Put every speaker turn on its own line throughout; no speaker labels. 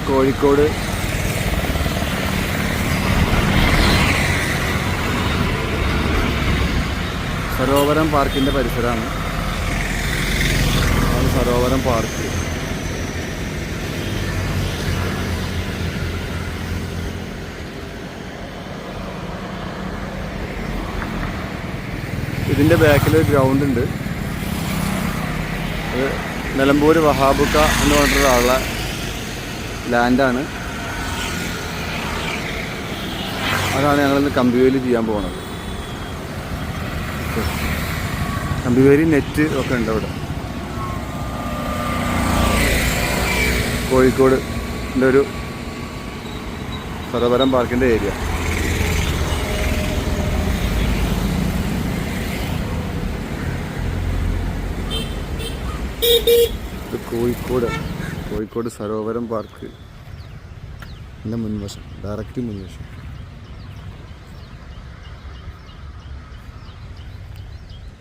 കോഴിക്കോട് സരോവരം പാർക്കിൻ്റെ പരിസരമാണ്. സരോവരം പാർക്ക്. ഇതിൻ്റെ ബാക്കിലൊരു ഗ്രൗണ്ട് ഉണ്ട്. അത് നിലമ്പൂർ വഹാബുക്ക എന്ന് പറഞ്ഞിട്ടൊരാളുടെ ലാൻഡാണ്. അതാണ് ഞങ്ങളിന്ന് കമ്പിവേലി ചെയ്യാൻ പോകുന്നത്. കമ്പിവേലി നെറ്റ് ഒക്കെ ഉണ്ട് അവിടെ. കോഴിക്കോട് ഒരു സരോവരം പാർക്കിൻ്റെ ഏരിയ. ഇത് കോഴിക്കോട് സരോവരം പാർക്ക് എൻ്റെ മുൻവശം, ഡയറക്റ്റ് മുൻവശം.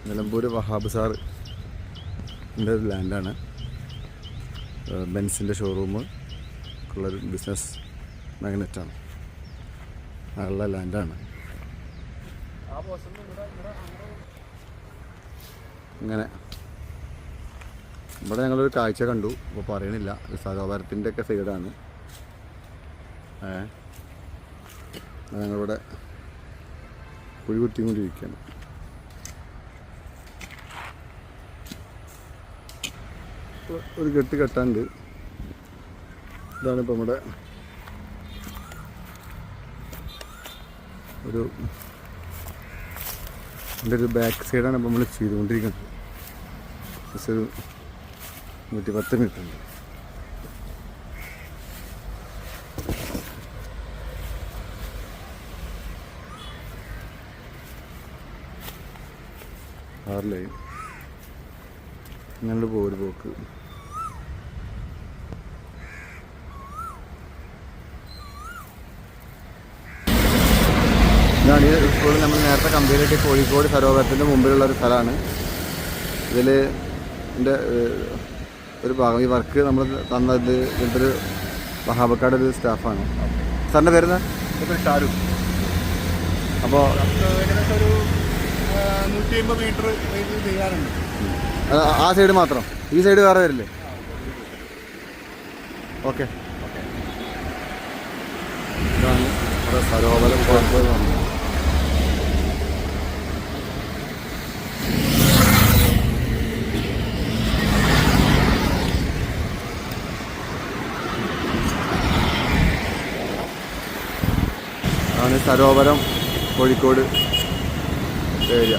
നിലമ്പൂർ വഹാബ് സാറിൻ്റെ ഒരു ലാൻഡാണ്. ബെൻസിൻ്റെ ഷോറൂം ഉള്ളൊരു ബിസിനസ് മാഗ്നറ്റാണ്. അയാളുടെ ലാൻഡാണ്. അങ്ങനെ ഇവിടെ ഞങ്ങളൊരു കാഴ്ച കണ്ടു. അപ്പോൾ പറയണില്ല. സരോവരത്തിൻ്റെ ഒക്കെ സൈഡാണ്. ഞങ്ങളിവിടെ കുഴി കുത്തിക്കൊണ്ടിരിക്കുകയാണ്. ഒരു കെട്ട് കെട്ടാണ്ട്. ഇതാണ് ഇപ്പോൾ നമ്മുടെ എൻ്റെ ഒരു ബാക്ക് സൈഡാണ് ഇപ്പോൾ നമ്മൾ ചെയ്തുകൊണ്ടിരിക്കുന്നത്. ഒരു 110 മീറ്റർ ഉണ്ട്. ആറിലായി ഞങ്ങൾ പോര് പോക്ക്. ഇതാണ് ഇപ്പോൾ നമ്മൾ നേരത്തെ കമ്പനിയിലേക്ക് കോഴിക്കോട് സരോവരത്തിൻ്റെ മുമ്പിലുള്ളൊരു സ്ഥലമാണ്. ഇതിൽ എൻ്റെ ഒരു ഭാഗം ഈ വർക്ക് നമ്മൾ തന്നത് ഇതിൻ്റെ ഒരു വഹാബക്കാട് ഒരു സ്റ്റാഫാണ്. സാറിൻ്റെ പേരെന്താ? ഷാരു. അപ്പോൾ
ഏകദേശം ഒരു 150 മീറ്റർ ചെയ്യാറുണ്ട്.
ആ സൈഡ് മാത്രം, ഈ സൈഡ് വേറെ വരില്ലേ? ഓക്കെ. ഇതാണ് ഇവിടെ സരോവരം പാർക്ക്. ആണ് സരോവരം കോഴിക്കോട് ഏരിയ.